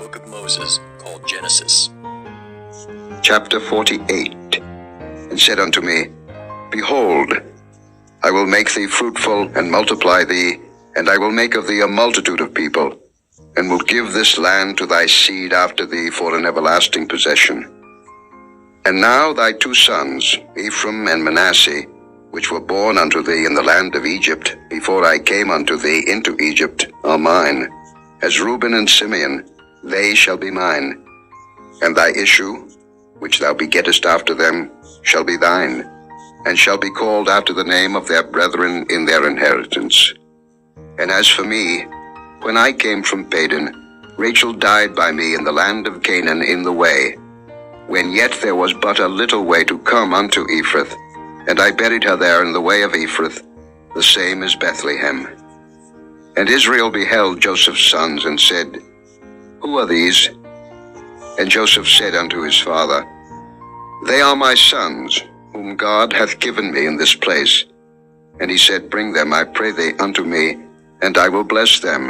book of Moses called Genesis. Chapter 48. And said unto me, Behold, I will make thee fruitful and multiply thee, and I will make of thee a multitude of people, and will give this land to thy seed after thee for an everlasting possession. And now thy two sons, Ephraim and Manasseh, which were born unto thee in the land of Egypt, before I came unto thee into Egypt, are mine. As Reuben and Simeon, they shall be mine. And thy issue, which thou begettest after them, shall be thine, and shall be called after the name of their brethren in their inheritance. And as for me, when I came from Padan, Rachel died by me in the land of Canaan in the way, when yet there was but a little way to come unto Ephrath, and I buried her there in the way of Ephrath, the same as Bethlehem. And Israel beheld Joseph's sons, and said, Who are these? And Joseph said unto his father, They are my sons, whom God hath given me in this place. And he said, Bring them, I pray thee, unto me, and I will bless them.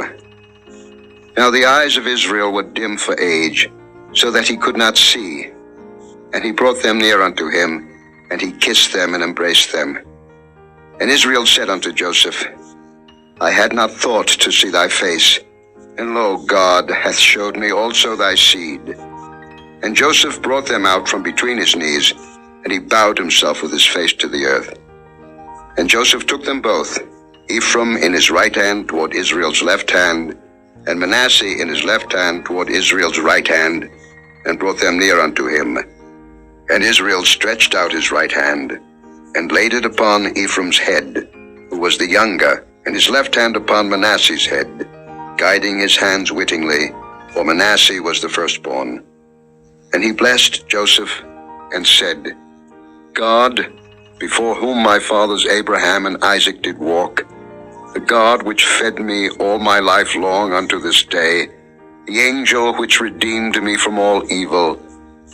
Now the eyes of Israel were dim for age, so that he could not see. And he brought them near unto him, and he kissed them and embraced them. And Israel said unto Joseph, I had not thought to see thy face, and lo, God hath showed me also thy seed. And Joseph brought them out from between his knees, and he bowed himself with his face to the earth. And Joseph took them both, Ephraim in his right hand toward Israel's left hand, and Manasseh in his left hand toward Israel's right hand, and brought them near unto him. And Israel stretched out his right hand, and laid it upon Ephraim's head, who was the younger, and his left hand upon Manasseh's head, guiding his hands wittingly, for Manasseh was the firstborn. And he blessed Joseph, and said, God, before whom my fathers Abraham and Isaac did walk, the God which fed me all my life long unto this day, the angel which redeemed me from all evil,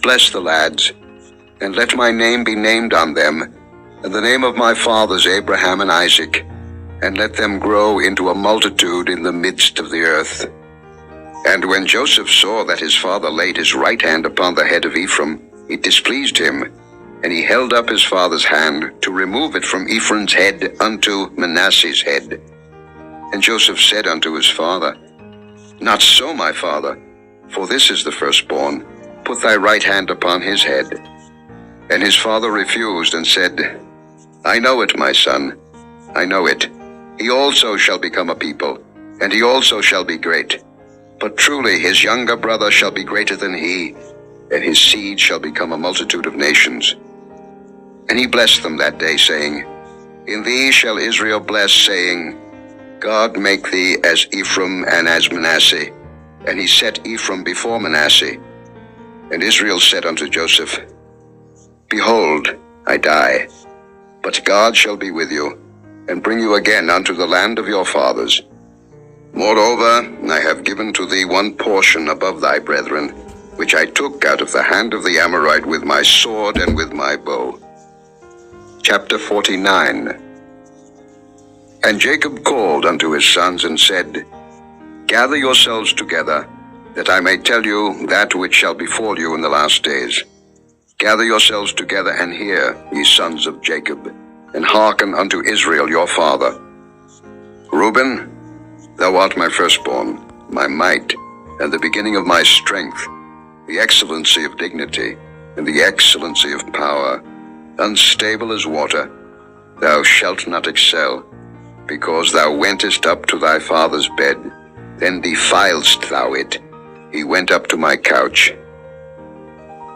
bless the lads, and let my name be named on them, and the name of my fathers Abraham and Isaac, and let them grow into a multitude in the midst of the earth. And when Joseph saw that his father laid his right hand upon the head of Ephraim, it displeased him, and he held up his father's hand to remove it from Ephraim's head unto Manasseh's head. And Joseph said unto his father, Not so, my father, for this is the firstborn. Put thy right hand upon his head. And his father refused, and said, I know it, my son, I know it. He also shall become a people, and he also shall be great. But truly his younger brother shall be greater than he, and his seed shall become a multitude of nations. And he blessed them that day, saying, In thee shall Israel bless, saying, God make thee as Ephraim and as Manasseh. And he set Ephraim before Manasseh. And Israel said unto Joseph, Behold, I die, but God shall be with you, and bring you again unto the land of your fathers. Moreover, I have given to thee one portion above thy brethren, which I took out of the hand of the Amorite with my sword and with my bow. Chapter 49. And Jacob called unto his sons, and said, Gather yourselves together, that I may tell you that which shall befall you in the last days. Gather yourselves together and hear, ye sons of Jacob, and hearken unto Israel your father. Reuben, thou art my firstborn, my might, and the beginning of my strength, the excellency of dignity, and the excellency of power, unstable as water. Thou shalt not excel, because thou wentest up to thy father's bed, then defiledst thou it. He went up to my couch.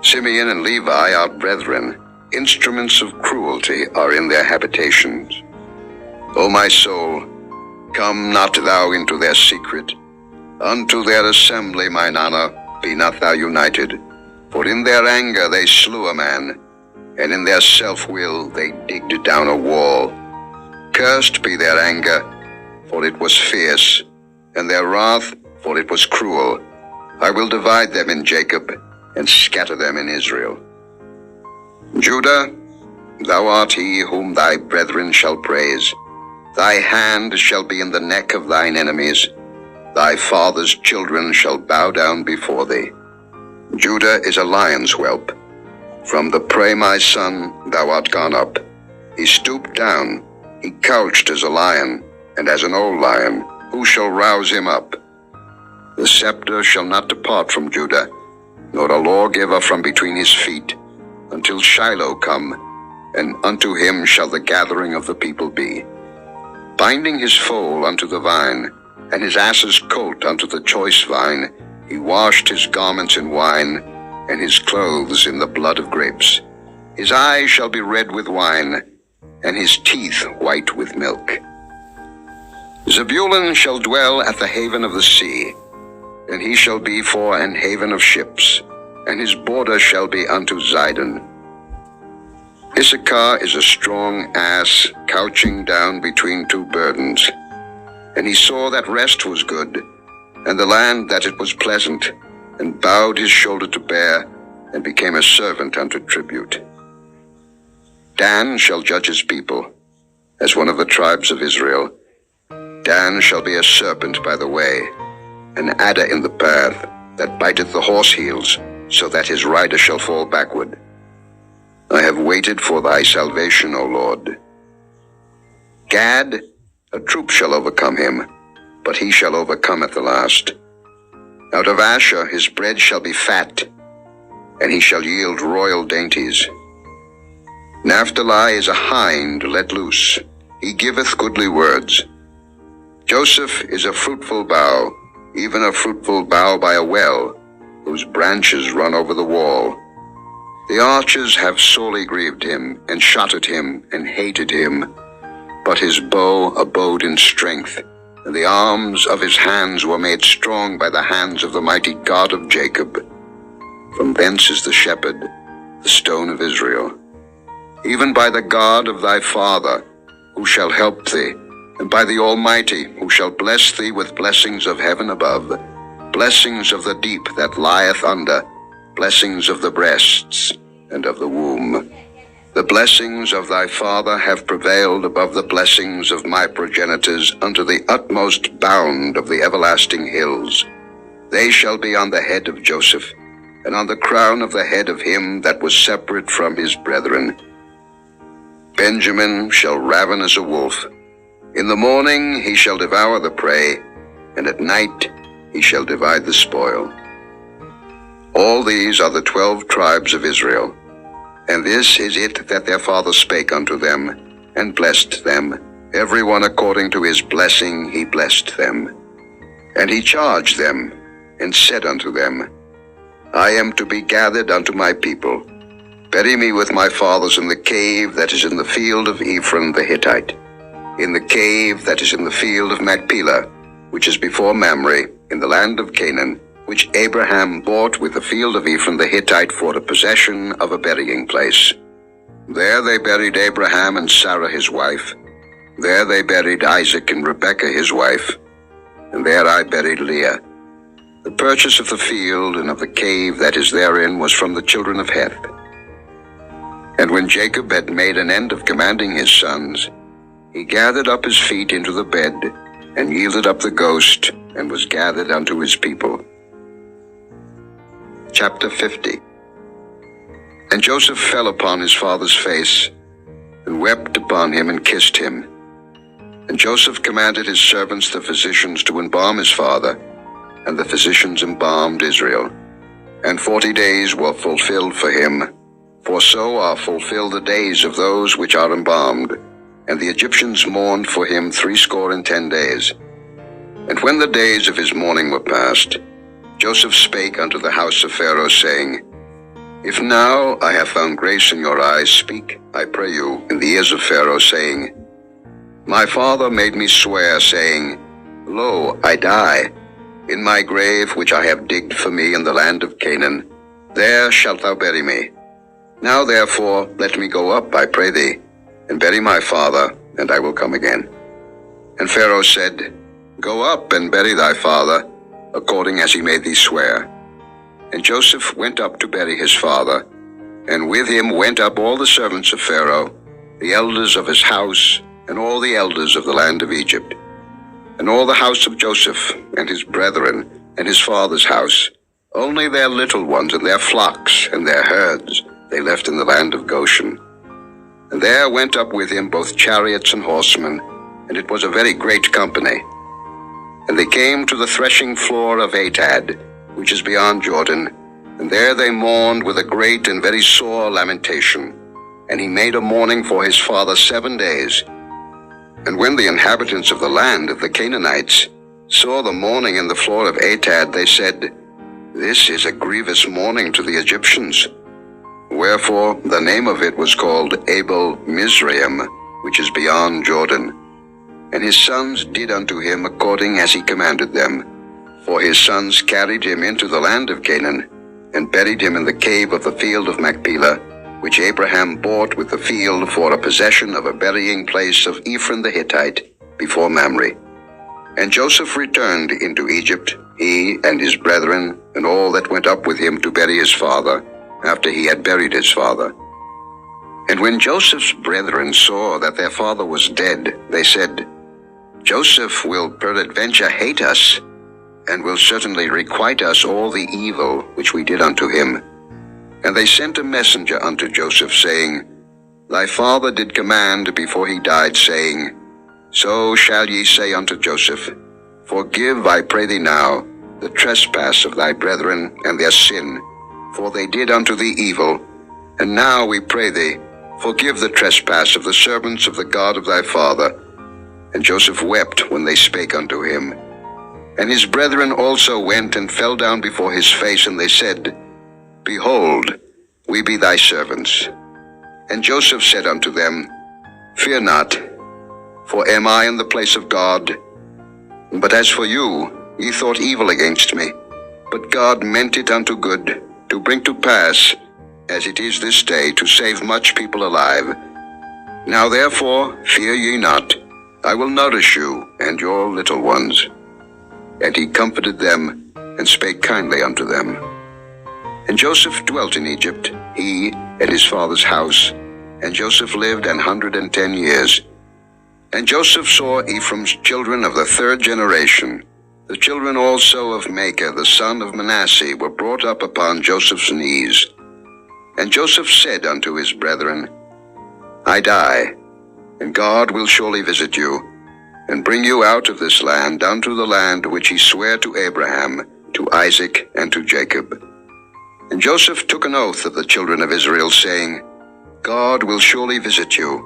Simeon and Levi are brethren, instruments of cruelty are in their habitations. O my soul, come not thou into their secret. Unto their assembly, mine honor, be not thou united. For in their anger they slew a man, and in their self-will they digged down a wall. Cursed be their anger, for it was fierce, and their wrath, for it was cruel. I will divide them in Jacob, and scatter them in Israel. Judah, thou art he whom thy brethren shall praise. Thy hand shall be in the neck of thine enemies. Thy father's children shall bow down before thee. Judah is a lion's whelp. From the prey, my son, thou art gone up. He stooped down, he couched as a lion, and as an old lion. Who shall rouse him up? The scepter shall not depart from Judah, nor a lawgiver from between his feet, until Shiloh come, and unto him shall the gathering of the people be. Binding his foal unto the vine, and his ass's colt unto the choice vine, he washed his garments in wine, and his clothes in the blood of grapes. His eyes shall be red with wine, and his teeth white with milk. Zebulun shall dwell at the haven of the sea, and he shall be for an haven of ships, and his border shall be unto Zidon. Issachar is a strong ass, couching down between two burdens. And he saw that rest was good, and the land that it was pleasant, and bowed his shoulder to bear, and became a servant unto tribute. Dan shall judge his people, as one of the tribes of Israel. Dan shall be a serpent by the way, an adder in the path, that biteth the horse heels, so that his rider shall fall backward. I have waited for thy salvation, O Lord. Gad, a troop shall overcome him, but he shall overcome at the last. Out of Asher his bread shall be fat, and he shall yield royal dainties. Naphtali is a hind let loose, he giveth goodly words. Joseph is a fruitful bough, even a fruitful bough by a well, whose branches run over the wall. The archers have sorely grieved him, and shot at him, and hated him. But his bow abode in strength, and the arms of his hands were made strong by the hands of the mighty God of Jacob. From thence is the shepherd, the stone of Israel. Even by the God of thy father, who shall help thee, and by the Almighty, who shall bless thee with blessings of heaven above, blessings of the deep that lieth under, blessings of the breasts and of the womb. The blessings of thy father have prevailed above the blessings of my progenitors unto the utmost bound of the everlasting hills. They shall be on the head of Joseph, and on the crown of the head of him that was separate from his brethren. Benjamin shall raven as a wolf. In the morning he shall devour the prey, and at night he shall divide the spoil. All these are the 12 tribes of Israel. And this is it that their father spake unto them, and blessed them. Every one according to his blessing he blessed them. And he charged them, and said unto them, I am to be gathered unto my people. Bury me with my fathers in the cave that is in the field of Ephron the Hittite, in the cave that is in the field of Machpelah, which is before Mamre, in the land of Canaan, which Abraham bought with the field of Ephron the Hittite for the possession of a burying place. There they buried Abraham and Sarah his wife. There they buried Isaac and Rebekah his wife. And there I buried Leah. The purchase of the field and of the cave that is therein was from the children of Heth. And when Jacob had made an end of commanding his sons, he gathered up his feet into the bed, and yielded up the ghost, and was gathered unto his people. Chapter 50. And Joseph fell upon his father's face, and wept upon him, and kissed him. And Joseph commanded his servants the physicians to embalm his father, and the physicians embalmed Israel. And 40 days were fulfilled for him, for so are fulfilled the days of those which are embalmed. And the Egyptians mourned for him 60 days. And when the days of his mourning were past, Joseph spake unto the house of Pharaoh, saying, If now I have found grace in your eyes, speak, I pray you, in the ears of Pharaoh, saying, My father made me swear, saying, Lo, I die. In my grave which I have digged for me in the land of Canaan, there shalt thou bury me. Now therefore let me go up, I pray thee, and bury my father, and I will come again. And Pharaoh said, Go up and bury thy father, according as he made thee swear. And Joseph went up to bury his father, and with him went up all the servants of Pharaoh, the elders of his house, and all the elders of the land of Egypt. and all the house of Joseph, and his brethren, and his father's house. Only their little ones, and their flocks, and their herds, they left in the land of Goshen. And there went up with him both chariots and horsemen, and it was a very great company. And they came to the threshing floor of Atad, which is beyond Jordan, and there they mourned with a great and very sore lamentation. And he made a mourning for his father 7 days. And when the inhabitants of the land of the Canaanites saw the mourning in the floor of Atad, they said, This is a grievous mourning to the Egyptians. Wherefore the name of it was called Abel Mizraim, which is beyond Jordan. And his sons did unto him according as he commanded them. For his sons carried him into the land of Canaan, and buried him in the cave of the field of Machpelah, which Abraham bought with the field for a possession of a burying place of Ephron the Hittite, before Mamre. And Joseph returned into Egypt, he and his brethren, and all that went up with him to bury his father, after he had buried his father. And when Joseph's brethren saw that their father was dead, they said, Joseph will peradventure hate us, and will certainly requite us all the evil which we did unto him. And they sent a messenger unto Joseph, saying, Thy father did command before he died, saying, So shall ye say unto Joseph, Forgive, I pray thee now, the trespass of thy brethren and their sin, for they did unto thee evil. And now we pray thee, forgive the trespass of the servants of the God of thy father. And Joseph wept when they spake unto him. And his brethren also went and fell down before his face, and they said, Behold, we be thy servants. And Joseph said unto them, Fear not, for am I in the place of God? But as for you, ye thought evil against me, but God meant it unto good, to bring to pass, as it is this day, to save much people alive. Now therefore fear ye not, I will nourish you and your little ones. And he comforted them, and spake kindly unto them. And Joseph dwelt in Egypt, he and his father's house, and Joseph lived 110 years. And Joseph saw Ephraim's children of the 3rd generation. The children also of Machir the son of Manasseh were brought up upon Joseph's knees. And Joseph said unto his brethren, I die, and God will surely visit you, and bring you out of this land unto the land which he sware to Abraham, to Isaac, and to Jacob. And Joseph took an oath of the children of Israel, saying, God will surely visit you,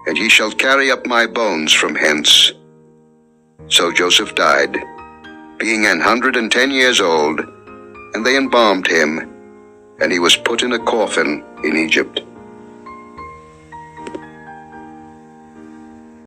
and ye shall carry up my bones from hence. So Joseph died, being 110 years old, and they embalmed him, and he was put in a coffin in Egypt.